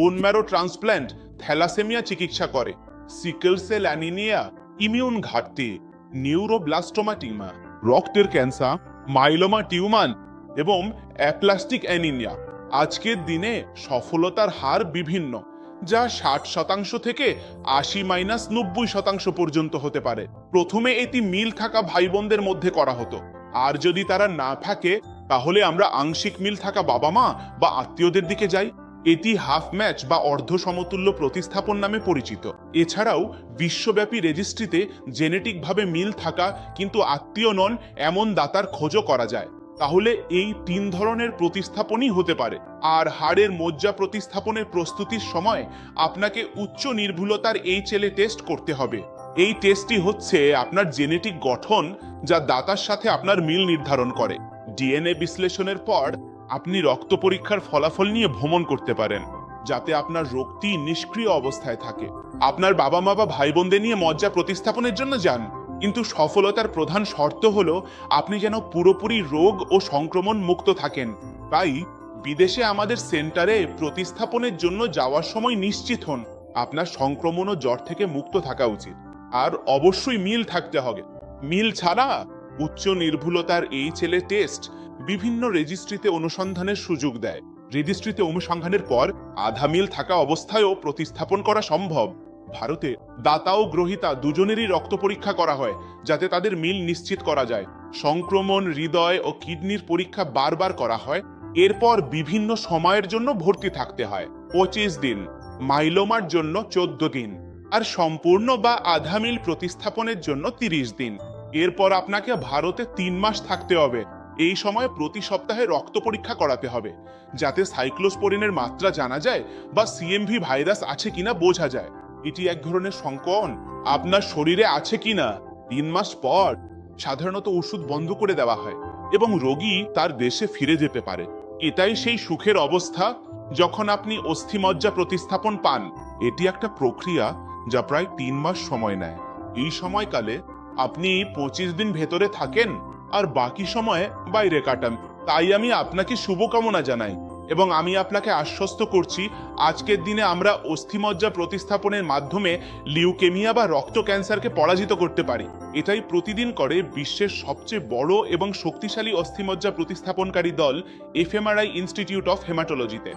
Bone marrow transplant thalassaemia চিকিৎসা করে, sickle cell anaemia immune ঘাটতি, নিউরোব্লাস্টোমা টিউমার রক্তের ক্যান্সার, মাইলোমা টিউমার এবং অ্যাপ্লাস্টিক অ্যানিমিয়া। আজকের দিনে সফলতার হার বিভিন্ন, যা 60% থেকে 80-90% পর্যন্ত হতে পারে। প্রথমে এটি মিল থাকা ভাই বোনদের মধ্যে করা হতো, আর যদি তারা না থাকে তাহলে আমরা আংশিক মিল থাকা বাবা মা বা আত্মীয়দের দিকে যাই। এটি হাফ ম্যাচ বা অর্ধ সমতুল্য প্রতিস্থাপন নামে পরিচিত। এছাড়াও বিশ্বব্যাপী রেজিস্ট্রিতে জেনেটিকভাবে মিল থাকা কিন্তু আত্মীয় নন এমন দাতার খোঁজও করা যায়। তাহলে এই 3 ধরনের প্রতিস্থাপনই হতে পারে। আর হাড়ের মজ্জা প্রতিস্থাপনের প্রস্তুতির সময় আপনাকে উচ্চ নির্ভুলতার HLA টেস্ট করতে হবে। এই টেস্টটি হচ্ছে আপনার জেনেটিক গঠন, যা দাতার সাথে আপনার মিল নির্ধারণ করে। ডিএনএ বিশ্লেষণের পর আপনি রক্ত পরীক্ষার ফলাফল নিয়ে ভ্রমণ করতে পারেন, যাতে আপনার রোগটি নিষ্ক্রিয় অবস্থায় থাকে। আপনার বাবা মা বা ভাই বোনদের নিয়ে মজ্জা প্রতিস্থাপনের জন্য যান, কিন্তু সফলতার প্রধান শর্ত হলো আপনি যেন পুরোপুরি রোগ ও সংক্রমণ মুক্ত থাকেন। তাই বিদেশে আমাদের সেন্টারে প্রতিস্থাপনের জন্য যাওয়ার সময় নিশ্চিত হন আপনার সংক্রমণ ও জ্বর থেকে মুক্ত থাকা উচিত। আর অবশ্যই মিল থাকতে হবে। মিল ছাড়া উচ্চ নির্ভুলতার HLA টেস্ট বিভিন্ন রেজিস্ট্রিতে অনুসন্ধানের সুযোগ দেয়। রেজিস্ট্রিতে অনুসন্ধানের পর আধা মিল থাকা অবস্থায়ও প্রতিস্থাপন করা সম্ভব। ভারতে দাতা ও গ্রহীতা দুজনেরই রক্ত পরীক্ষা করা হয়, যাতে তাদের মিল নিশ্চিত করা যায়। সংক্রমণ, হৃদয় ও কিডনির পরীক্ষা বারবার করা হয়। এরপর বিভিন্ন সময়ের জন্য ভর্তি থাকতে হয়। 25 দিন, মাইলোমার জন্য 14 দিন, আর সম্পূর্ণ বা আধা মিল প্রতিস্থাপনের জন্য 30 দিন। এরপর আপনাকে ভারতে 3 মাস থাকতে হবে। এই সময় প্রতি সপ্তাহে রক্ত পরীক্ষা করাতে হবে, যাতে সাইক্লোস্পোরিনের মাত্রা জানা যায় বা CMV ভাইরাস আছে কিনা বোঝা যায়। এটি এক ধরনের সংক্রমণ আপনার শরীরে আছে কিনা। 3 মাস পর সাধারণত ওষুধ বন্ধ করে দেওয়া হয় এবং রোগী তার দেশে ফিরে যেতে পারে। এটাই সেই সুখের অবস্থা যখন আপনি অস্থিমজ্জা প্রতিস্থাপন পান। এটি একটা প্রক্রিয়া যা প্রায় 3 মাস সময় নেয়। এই সময়কালে আপনি 25 দিন ভেতরে থাকেন আর বাকি সময়ে বাইরে কাটান। তাই আমি আপনাকে শুভকামনা জানাই এবং আমি আপনাকে আশ্বস্ত করছি, আজকের দিনে আমরা অস্থিমজ্জা প্রতিস্থাপনের মাধ্যমে লিউকেমিয়া বা রক্ত ক্যান্সারকে পরাজিত করতে পারি। এটাই প্রতিদিন করে বিশ্বের সবচেয়ে বড় এবং শক্তিশালী অস্থিমজ্জা প্রতিস্থাপনকারী দল FMRI ইনস্টিটিউট অফ হেমাটোলজিতে।